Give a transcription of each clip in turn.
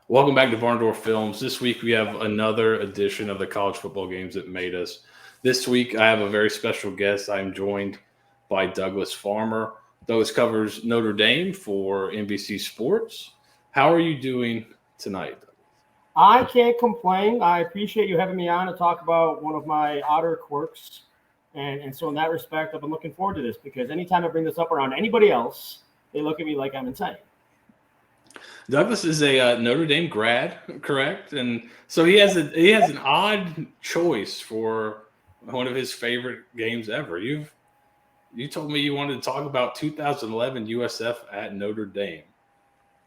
Welcome back to Varnadore Films. This week we have another edition of the college football games that made us. This week I have a very special guest. I'm joined by Douglas Farmer. Douglas covers Notre Dame for NBC Sports. How are you doing tonight? I can't complain. I appreciate you having me on to talk about one of my odder quirks. And so in that respect, I've been looking forward to this because anytime I bring this up around anybody else, they look at me like I'm insane. Douglas is a Notre Dame grad, correct? And so he has an odd choice for one of his favorite games ever. You told me you wanted to talk about 2011 USF at Notre Dame.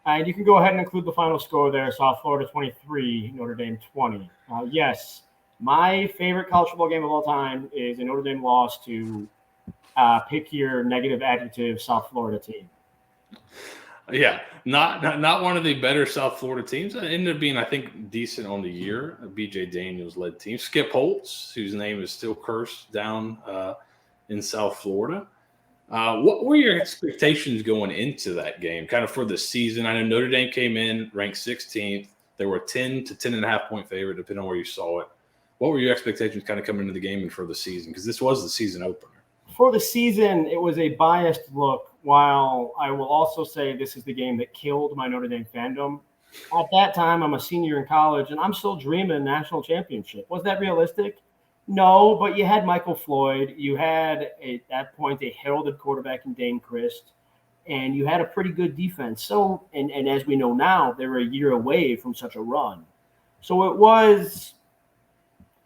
And you can go ahead and include the final score there. South Florida 23, Notre Dame 20. Yes, my favorite college football game of all time is a Notre Dame loss to pick your negative adjective South Florida team. Yeah, not one of the better South Florida teams. It ended up being, I think, decent on the year. A B.J. Daniels-led team. Skip Holtz, whose name is still cursed down in South Florida. What were your expectations going into that game, kind of for the season? I know Notre Dame came in ranked 16th. They were 10 to 10.5 point favorite, depending on where you saw it. What were your expectations kind of coming into the game and for the season? Because this was the season opener. For the season, it was a biased look, while I will also say this is the game that killed my Notre Dame fandom. At that time, I'm a senior in college, and I'm still dreaming national championship. Was that realistic? No, but you had Michael Floyd. You had, at that point, a heralded quarterback in Dane Christ, and you had a pretty good defense. So, and as we know now, they were a year away from such a run. So it was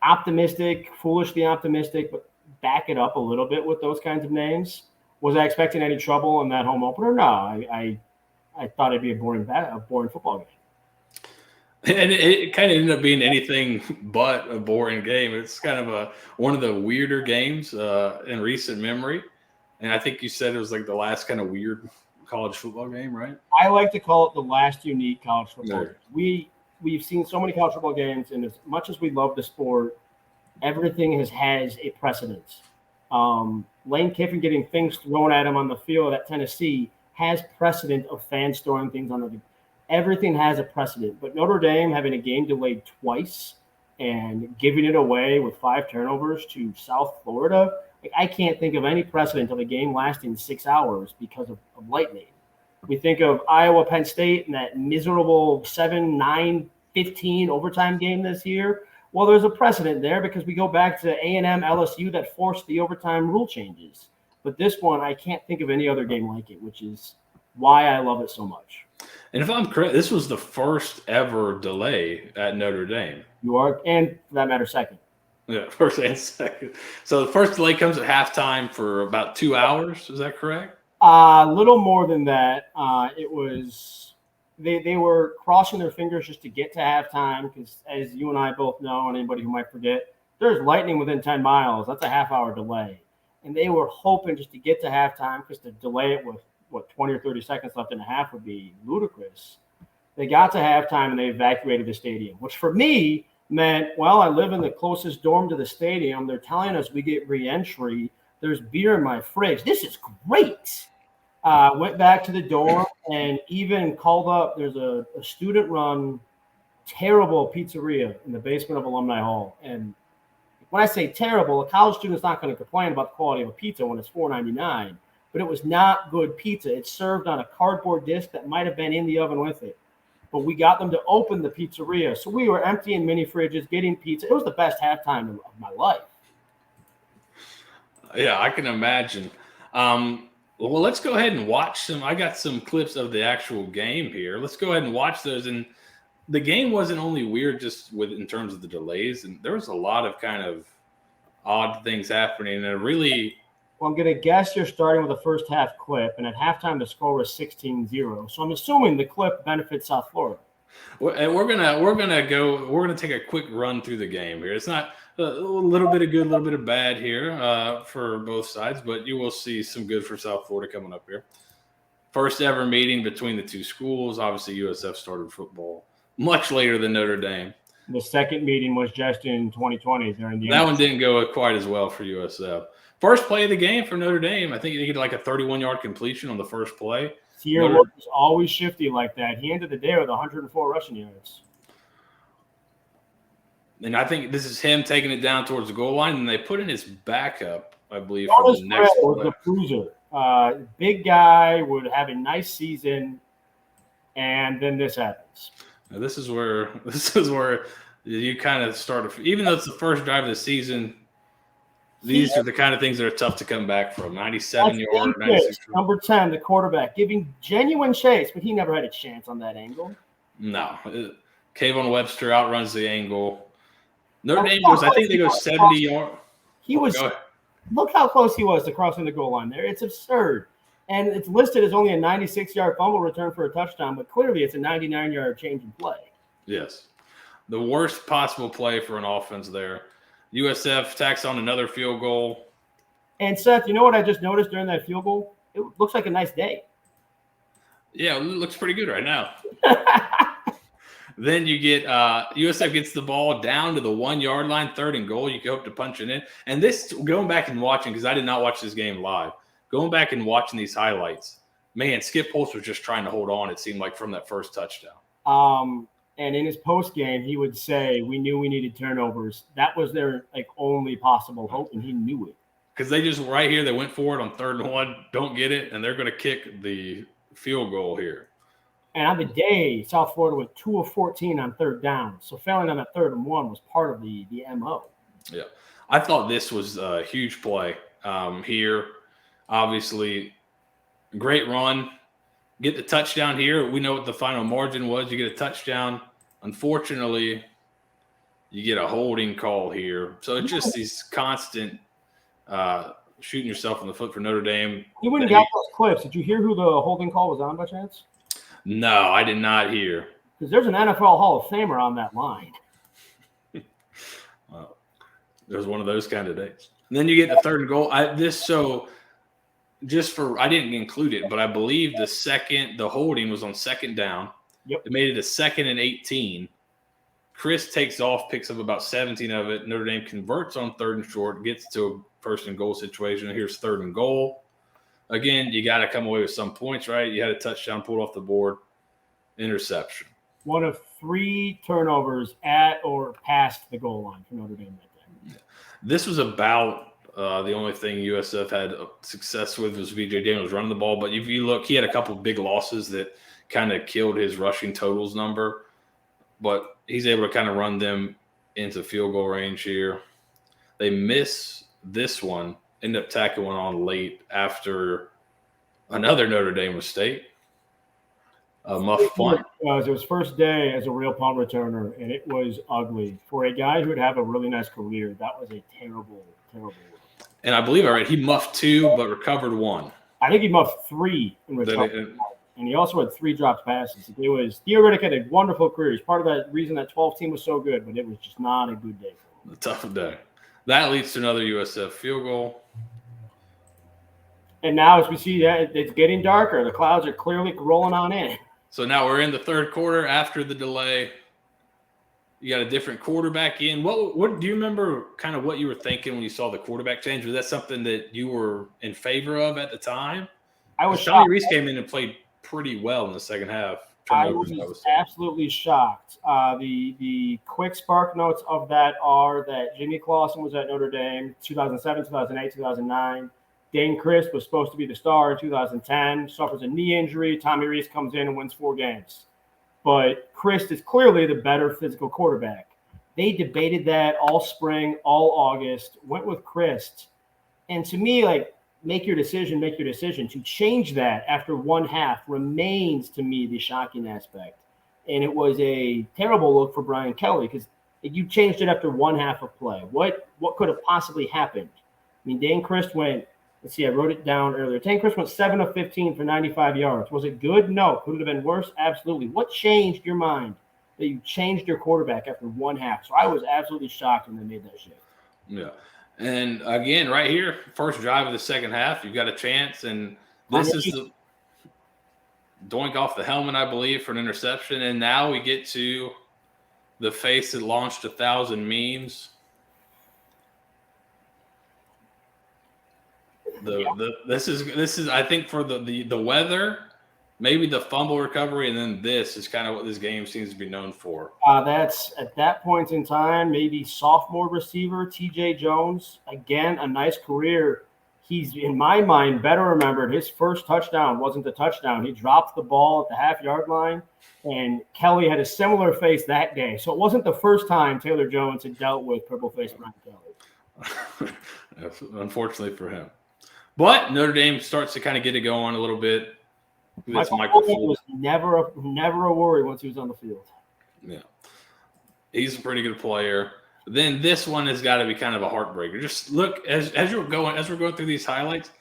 optimistic, foolishly optimistic, but back it up a little bit with those kinds of names. Was I expecting any trouble in that home opener? No, I thought it'd be a boring football game. And it kind of ended up being anything but a boring game. It's kind of one of the weirder games in recent memory. And I think you said it was like the last kind of weird college football game, right? I like to call it the last unique college football game. We've seen so many college football games, and as much as we love the sport, everything has a precedence. Lane Kiffin getting things thrown at him on the field at Tennessee has precedent of fans throwing things on the. Everything has a precedent, but Notre Dame having a game delayed twice and giving it away with 5 turnovers to South Florida, I can't think of any precedent of a game lasting 6 hours because of lightning. We think of Iowa, Penn State, and that miserable 7-9, 15 overtime game this year. Well, there's a precedent there because we go back to A&M, LSU that forced the overtime rule changes. But this one, I can't think of any other game like it, which is why I love it so much. And if I'm correct, this was the first ever delay at Notre Dame. You are, and for that matter, second. Yeah, first and second. So the first delay comes at halftime for about 2 hours. Is that correct? A little more than that. It was they were crossing their fingers just to get to halftime because, as you and I both know, and anybody who might forget, there's lightning within 10 miles. That's a half-hour delay. And they were hoping just to get to halftime because to delay it with 20 or 30 seconds left in the half would be ludicrous. They got to halftime and they evacuated the stadium, which for me meant, well, I live in the closest dorm to the stadium. They're telling us we get re-entry. There's beer in my fridge. This is great. Went back to the dorm and even called up. There's a student-run terrible pizzeria in the basement of Alumni Hall. And when I say terrible, a college student's not going to complain about the quality of a pizza when it's $4.99. But it was not good pizza. It's served on a cardboard disc that might have been in the oven with it. But we got them to open the pizzeria. So we were emptying mini fridges, getting pizza. It was the best halftime of my life. Yeah, I can imagine. Well, let's go ahead and watch some. I got some clips of the actual game here. Let's go ahead and watch those. And the game wasn't only weird just in terms of the delays. And there was a lot of kind of odd things happening. And really – well, I'm going to guess you're starting with a first half clip, and at halftime the score was 16-0. So I'm assuming the clip benefits South Florida. And we're gonna take a quick run through the game here. It's not a little bit of good, a little bit of bad here for both sides, but you will see some good for South Florida coming up here. First ever meeting between the two schools. Obviously, USF started football much later than Notre Dame. The second meeting was just in 2020 during the. That one didn't go quite as well for USF. First play of the game for Notre Dame, I think they get like a 31-yard completion on the first play. Sierra Notre, was always shifty like that. He ended the day with 104 rushing yards. and I think this is him taking it down towards the goal line, and they put in his backup, I believe, for Wallace the Gray next was play. the bruiser. Big guy, would have a nice season, and then this happens. Now, this is where you kind of start. Even though it's the first drive of the season, these are the kind of things that are tough to come back from. 97-yard, 96. Number 10, the quarterback, giving genuine chase, but he never had a chance on that angle. No. Kayvon Webster outruns the angle. Notre Dame goes, I think they go 70 yards. He was, look how close he was to crossing the goal line there. It's absurd. And it's listed as only a 96-yard fumble return for a touchdown, but clearly it's a 99-yard change in play. Yes. The worst possible play for an offense there. USF tacks on another field goal. And Seth, you know what I just noticed during that field goal? It looks like a nice day. Yeah, it looks pretty good right now. Then you get USF gets the ball down to the 1-yard line, 3rd and goal. You can hope to punch it in. And this, going back and watching, because I did not watch this game live, going back and watching these highlights, man, Skip Holtz was just trying to hold on, it seemed like, from that first touchdown. And in his post game, he would say, "We knew we needed turnovers. That was their only possible hope, and he knew it." Because they just right here, they went for it on 3rd and 1, don't get it, and they're going to kick the field goal here. And on the day, South Florida went 2 of 14 on 3rd down. So failing on that 3rd and 1 was part of the MO. Yeah. I thought this was a huge play here. Obviously, great run. Get the touchdown here. We know what the final margin was. You get a touchdown. Unfortunately, you get a holding call here. So it's just these constant shooting yourself in the foot for Notre Dame. You wouldn't got those clips. Did you hear who the holding call was on by chance? No, I did not hear. Because there's an NFL Hall of Famer on that line. Well, there's one of those kind of days. And then you get the 3rd and goal. I didn't include it, but I believe the holding was on 2nd down. Yep. It made it a 2nd and 18. Chris takes off, picks up about 17 of it. Notre Dame converts on 3rd and short, gets to a 1st and goal situation. Here's 3rd and goal. Again, you got to come away with some points, right? You had a touchdown pulled off the board, interception. One of 3 turnovers at or past the goal line for Notre Dame that day. This was about the only thing USF had success with was VJ Daniels running the ball. But if you look, he had a couple of big losses that kind of killed his rushing totals number. But he's able to kind of run them into field goal range here. They miss this one, end up tacking one on late after another Notre Dame mistake. A muff punt. It was first day as a real punt returner, and it was ugly. For a guy who would have a really nice career, that was a terrible, terrible look. And I believe he muffed 2 but recovered 1. I think he muffed 3 in recovery. And he also had 3 dropped passes. It was theoretically a wonderful career. He's part of that reason that 12 team was so good, but it was just not a good day for him. A tough day. That leads to another USF field goal. And now as we see that it's getting darker, the clouds are clearly rolling on in. So now we're in the 3rd quarter after the delay. You got a different quarterback in. What do you remember kind of what you were thinking when you saw the quarterback change? Was that something that you were in favor of at the time? I was Tommy shocked. Reese came in and played pretty well in the second half. I was absolutely shocked. The quick spark notes of that are that Jimmy Clausen was at Notre Dame 2007, 2008, 2009. Dane Christ was supposed to be the star in 2010, suffers a knee injury. Tommy Reese comes in and wins 4 games. But Christ is clearly the better physical quarterback. They debated that all spring, all August, went with Christ. And to me, make your decision. To change that after 1 half remains, to me, the shocking aspect. And it was a terrible look for Brian Kelly because you changed it after 1 half of play. What could have possibly happened? I mean, Dane Christ went, let's see, I wrote it down earlier. Dane Christ went 7 of 15 for 95 yards. Was it good? No. Could it have been worse? Absolutely. What changed your mind that you changed your quarterback after 1 half? So I was absolutely shocked when they made that shift. Yeah. And again, right here, first drive of the second half, you've got a chance. And this is the doink off the helmet, I believe, for an interception. And now we get to the face that launched 1,000 memes. This is I think for the weather maybe the fumble recovery, and then this is kind of what this game seems to be known for. That's at that point in time, maybe sophomore receiver T.J. Jones. Again, a nice career. He's, in my mind, better remembered. His first touchdown wasn't a touchdown. He dropped the ball at the half-yard line, and Kelly had a similar face that day. So it wasn't the first time Taylor Jones had dealt with purple-faced Brian Kelly. Unfortunately for him. But Notre Dame starts to kind of get it going a little bit. Michael Floyd was never a worry once he was on the field. Yeah. He's a pretty good player. Then this one has got to be kind of a heartbreaker. Just look as we're going through these highlights.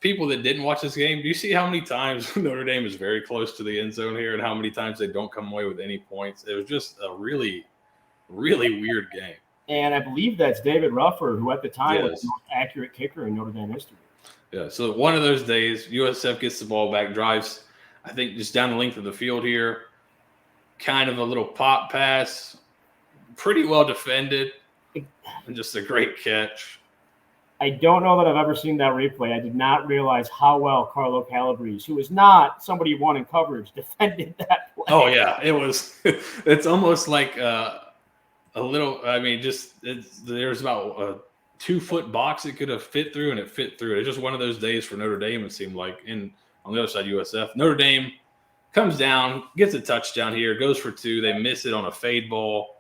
People that didn't watch this game, do you see how many times Notre Dame is very close to the end zone here, and how many times they don't come away with any points? It was just a really, really weird game. And I believe that's David Rufford, who at the time was the most accurate kicker in Notre Dame history. Yeah. So one of those days, USF gets the ball back, drives, I think, just down the length of the field here. Kind of a little pop pass. Pretty well defended, and just a great catch. I don't know that I've ever seen that replay. I did not realize how well Carlo Calabrese, who is not somebody who won in coverage, defended that play. Oh, yeah. It was – it's almost like a little – I mean, there's about a 2-foot box it could have fit through, and it fit through. It's just one of those days for Notre Dame, it seemed like. And on the other side, USF. Notre Dame comes down, gets a touchdown here, goes for 2. They miss it on a fade ball.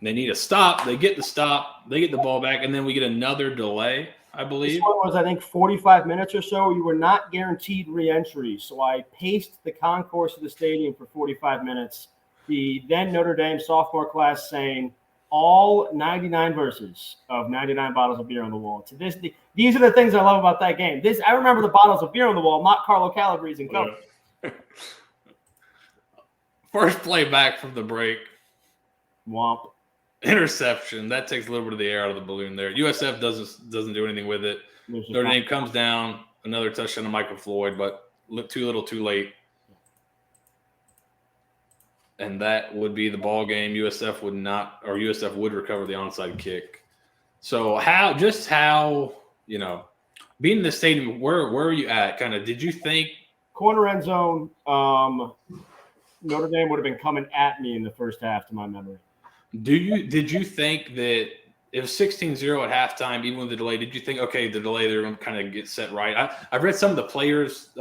They need a stop. They get the stop. They get the ball back, and then we get another delay, I believe. This one was, I think, 45 minutes or so. You were not guaranteed re-entry, so I paced the concourse of the stadium for 45 minutes. The then Notre Dame sophomore class saying all 99 verses of 99 bottles of beer on the wall. These are the things I love about that game. I remember the bottles of beer on the wall, not Carlo Calabrese and cover. First play back from the break. Womp. Interception. That takes a little bit of the air out of the balloon there. USF doesn't do anything with it. Notre Dame comes down. Another touchdown to Michael Floyd, but too little, too late. And that would be the ball game. USF would recover the onside kick. So how being in the stadium, where are you at? Kind of, did you think corner end zone? Notre Dame would have been coming at me in the first half, to my memory. Did you think that it was 16-0 at halftime, even with the delay? Did you think, okay, the delay, they're going to kind of get set right? I've read some of the players.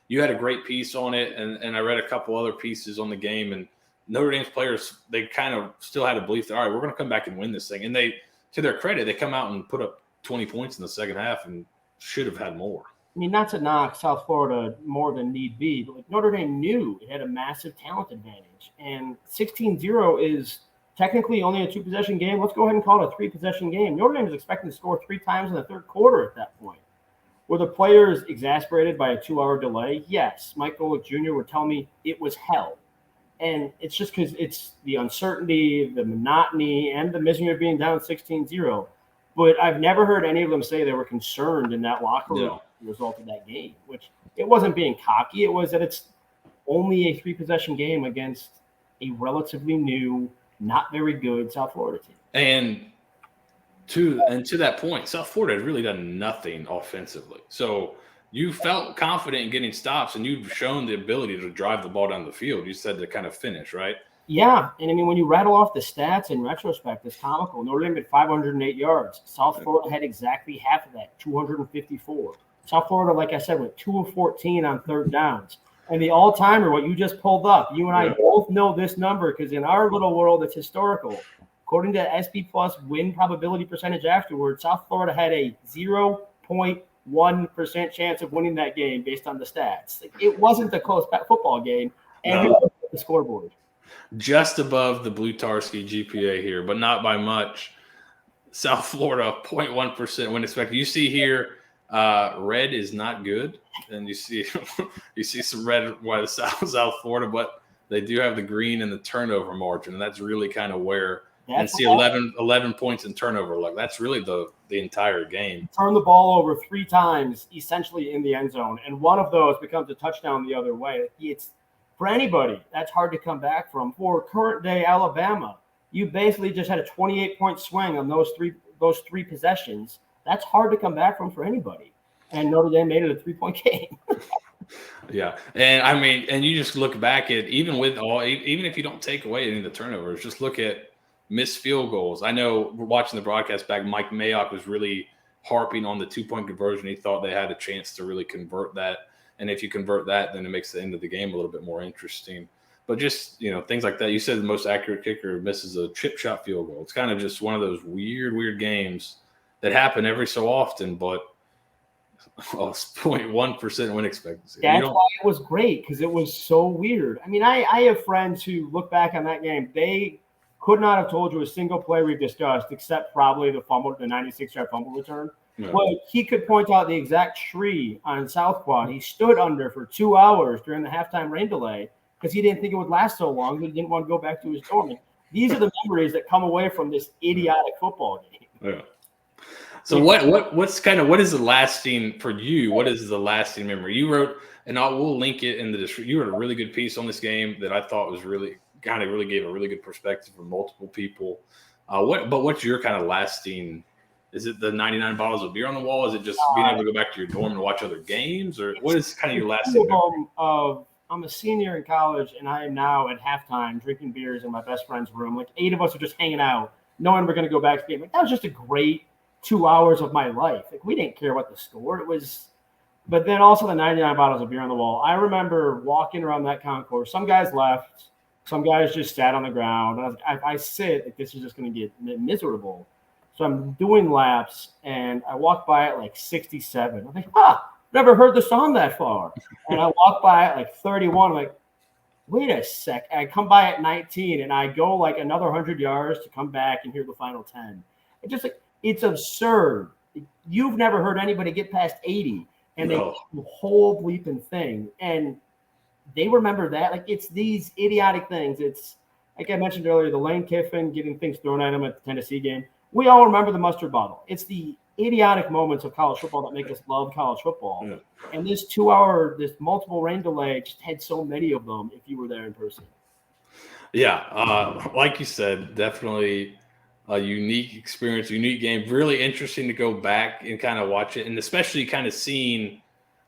You had a great piece on it, and I read a couple other pieces on the game. And Notre Dame's players, they kind of still had a belief that, all right, we're going to come back and win this thing. And they, to their credit, they come out and put up 20 points in the second half and should have had more. I mean, not to knock South Florida more than need be, but Notre Dame knew it had a massive talent advantage. And 16-0 is technically only a 2-possession game. Let's go ahead and call it a 3-possession game. Notre Dame is expecting to score 3 times in the third quarter at that point. Were the players exasperated by a 2-hour delay? Yes. Mike Golick Jr. would tell me it was hell. And it's just because it's the uncertainty, the monotony, and the misery of being down 16-0. But I've never heard any of them say they were concerned in that locker room as a result of that game, which it wasn't being cocky. It was that it's only a 3-possession game against a relatively new, not very good South Florida team. And to that point, South Florida had really done nothing offensively. So you felt confident in getting stops, and you've shown the ability to drive the ball down the field. You said to kind of finish, right? Yeah, and I mean, when you rattle off the stats in retrospect, it's comical. Notre Dame had 508 yards. South Florida had exactly half of that, 254. South Florida, like I said, went 2 of 14 on third downs. And the all-timer, what you just pulled up, you and I both know this number because in our little world, it's historical. According to SP Plus win probability percentage afterwards, South Florida had a 0.1% chance of winning that game based on the stats. It wasn't a close football game, and the scoreboard. Just above the Blutarsky GPA here, but not by much. South Florida, 0.1% win expected. You see here, red is not good, and you see some red by the South Florida, but they do have the green and the turnover margin, and that's really kind of where and see 11 points in turnover luck. That's really the entire game. Turn the ball over 3 times, essentially in the end zone, and one of those becomes a touchdown the other way. It's for anybody that's hard to come back from. For current day Alabama, you basically just had a 28-point swing on those three possessions. That's hard to come back from for anybody. and Notre Dame made it a 3-point game. Yeah, and I mean, and you just look back at even if you don't take away any of the turnovers, just look at missed field goals. I know we're watching the broadcast back. Mike Mayock was really harping on the 2-point conversion. He thought they had a chance to really convert that, and if you convert that, then it makes the end of the game a little bit more interesting. But just things like that. You said the most accurate kicker misses a chip shot field goal. It's kind of just one of those weird games that happen every so often, but. Oh, it's 0.1% win expectancy. That's why it was great, because it was so weird. I mean, I have friends who look back on that game. They could not have told you a single play we've discussed except probably the 96-yard fumble return. Yeah. But he could point out the exact tree on South Quad he stood under for 2 hours during the halftime rain delay because he didn't think it would last so long. He didn't want to go back to his dorm. These are the memories that come away from this idiotic football game. Yeah. So what is the lasting for you? What is the lasting memory? You wrote, and we'll link it in the description. You wrote a really good piece on this game that I thought was really gave a really good perspective from multiple people. What's your kind of lasting? Is it the 99 bottles of beer on the wall? Is it just being able to go back to your dorm and watch other games, or what is kind of your lasting memory? I'm a senior in college, and I am now at halftime drinking beers in my best friend's room. Like 8 of us are just hanging out, knowing we're going to go back to the game. Like, that was just a great 2 hours of my life. Like, we didn't care what the score it was, but then also the 99 bottles of beer on the wall. I remember walking around that concourse. Some guys left, some guys just sat on the ground. I sit like this is just going to get miserable. So I'm doing laps, and I walk by at like 67. I'm like, never heard the song that far. And I walk by at like 31. I'm like, wait a sec. I come by at 19, and I go like another 100 yards to come back and hear the final 10. It just like. It's absurd. You've never heard anybody get past 80, and they do the whole bleeping thing. And they remember that. Like, it's these idiotic things. It's like I mentioned earlier, the Lane Kiffin getting things thrown at him at the Tennessee game. We all remember the mustard bottle. It's the idiotic moments of college football that make us love college football. Yeah. And this multiple rain delay just had so many of them if you were there in person. Yeah. Like you said, definitely a unique experience, unique game, really interesting to go back and kind of watch it, and especially kind of seeing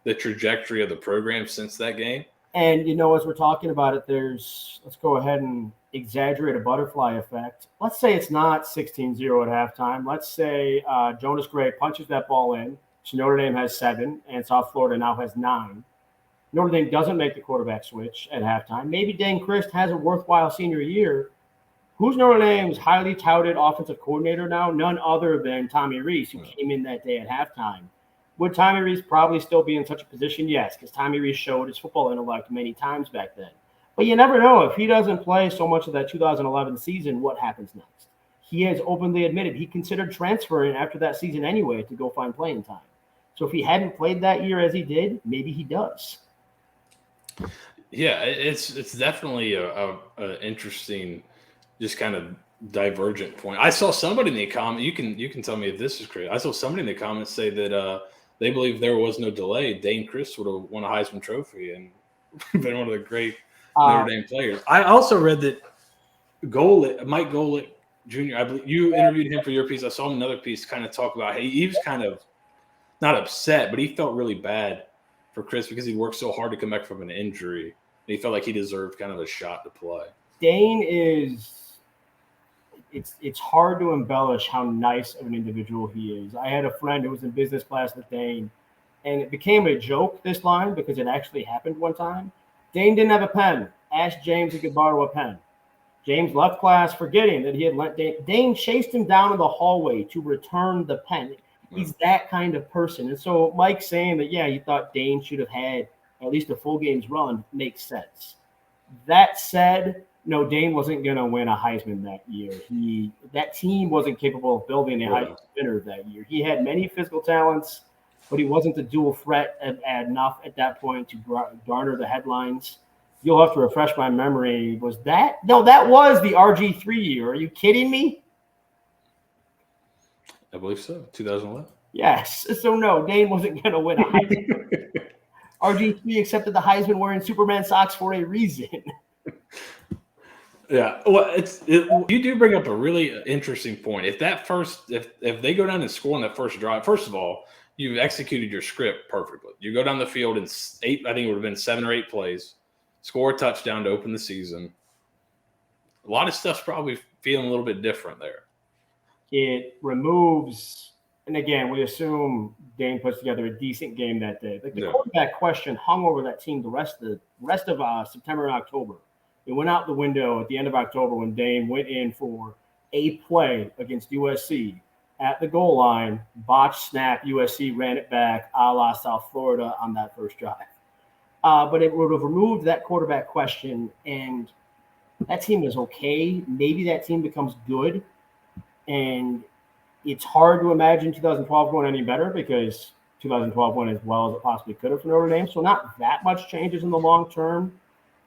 the trajectory of the program since that game. And, as we're talking about it, let's go ahead and exaggerate a butterfly effect. Let's say it's not 16-0 at halftime. Let's say Jonas Gray punches that ball in. So Notre Dame has 7, and South Florida now has 9. Notre Dame doesn't make the quarterback switch at halftime. Maybe Dane Christ has a worthwhile senior year. Who's Notre Dame's highly touted offensive coordinator now? None other than Tommy Rees, who came in that day at halftime. Would Tommy Rees probably still be in such a position? Yes, because Tommy Rees showed his football intellect many times back then. But you never know. If he doesn't play so much of that 2011 season, what happens next? He has openly admitted he considered transferring after that season anyway to go find playing time. So if he hadn't played that year as he did, maybe he does. Yeah, it's definitely a interesting – just kind of divergent point. I saw somebody in the comment. You can tell me if this is correct. I saw somebody in the comments say that they believe if there was no delay, Dane Christ would have won a Heisman Trophy and been one of the great Notre Dame players. I also read that Mike Golick Jr. I believe you interviewed him for your piece. I saw him another piece kind of talk about he was kind of not upset, but he felt really bad for Chris because he worked so hard to come back from an injury. And he felt like he deserved kind of a shot to play. Dane is. It's hard to embellish how nice of an individual he is. I had a friend who was in business class with Dane, and it became a joke, this line, because it actually happened one time. Dane didn't have a pen. Asked James if he could borrow a pen. James left class forgetting that he had lent Dane. Dane chased him down in the hallway to return the pen. He's that kind of person. And so Mike saying that, he thought Dane should have had at least a full game's run makes sense. That said, no, Dane wasn't going to win a Heisman that year. That team wasn't capable of building a Heisman winner that year. He had many physical talents, but he wasn't the dual threat enough at that point to garner the headlines. You'll have to refresh my memory. Was that? No, that was the RG3 year. Are you kidding me? I believe so. 2011. Yes. So no, Dane wasn't going to win a Heisman. RG3 accepted the Heisman wearing Superman socks for a reason. Yeah, well, you do bring up a really interesting point. If they go down and score on that first drive, first of all, you've executed your script perfectly. You go down the field in 8, I think it would have been 7 or 8 plays, score a touchdown to open the season. A lot of stuff's probably feeling a little bit different there. It removes, and again, we assume Dane puts together a decent game that day. Like the quarterback question hung over that team the rest of September and October. It went out the window at the end of October when Dane went in for a play against USC at the goal line, botched snap, USC ran it back a la South Florida on that first drive. But it would have removed that quarterback question, and that team is okay. Maybe that team becomes good, and it's hard to imagine 2012 going any better because 2012 went as well as it possibly could have for Notre Dame. So not that much changes in the long term,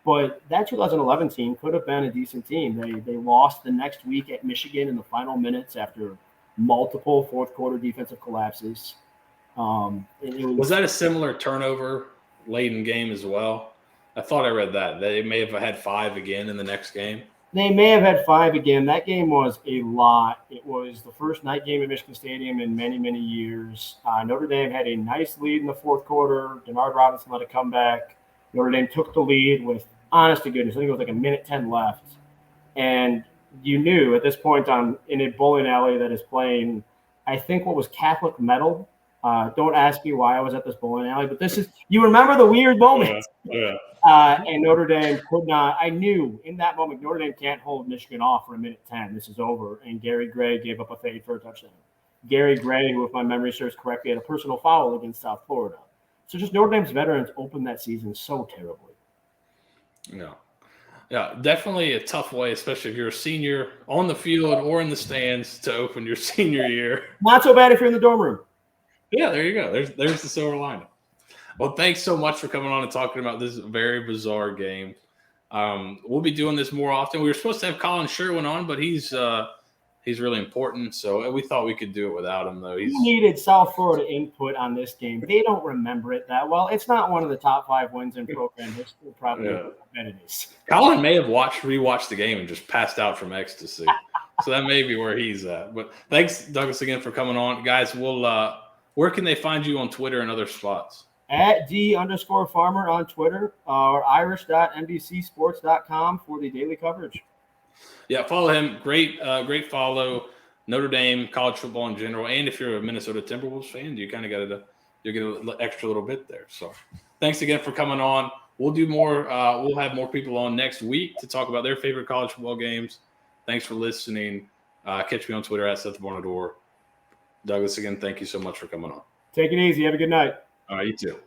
but that 2011 team could have been a decent team. They lost the next week at Michigan in the final minutes after multiple fourth quarter defensive collapses. Was that a similar turnover late in game as well? I thought I read that. They may have had 5 again in the next game. They may have had 5 again. That game was a lot. It was the first night game at Michigan Stadium in many, many years. Notre Dame had a nice lead in the fourth quarter. Denard Robinson let it come back. Notre Dame took the lead with, honest to goodness, I think it was like 1:10 left. And you knew at this point in a bowling alley that is playing, I think, what was Catholic metal. Don't ask me why I was at this bowling alley, but this is – you remember the weird moments. Yeah. And Notre Dame could not – I knew in that moment Notre Dame can't hold Michigan off for 1:10. This is over. And Gary Gray gave up a fade for a touchdown. Gary Gray, who, if my memory serves correctly, had a personal foul against South Florida. So just Notre Dame's veterans opened that season so terribly. No. Yeah, definitely a tough way, especially if you're a senior on the field or in the stands to open your senior year. Not so bad if you're in the dorm room. Yeah, there you go. There's the silver lining. Well, thanks so much for coming on and talking about this very bizarre game. We'll be doing this more often. We were supposed to have Colin Sherwin on, but he's really important, so we thought we could do it without him, though. We needed South Florida input on this game. They don't remember it that well. It's not one of the top 5 wins in program history, probably. Yeah. It is. Colin may have rewatched the game and just passed out from ecstasy. So that may be where he's at. But thanks, Douglas, again for coming on. Guys, where can they find you on Twitter and other spots? At @D_Farmer on Twitter or irish.nbcsports.com for the daily coverage. Yeah, follow him. Great follow. Notre Dame, college football in general, and if you're a Minnesota Timberwolves fan, you kind of you get an extra little bit there. So, thanks again for coming on. We'll do more. We'll have more people on next week to talk about their favorite college football games. Thanks for listening. Catch me on Twitter at Seth Varnadore. Douglas, again, thank you so much for coming on. Take it easy. Have a good night. All right, you too.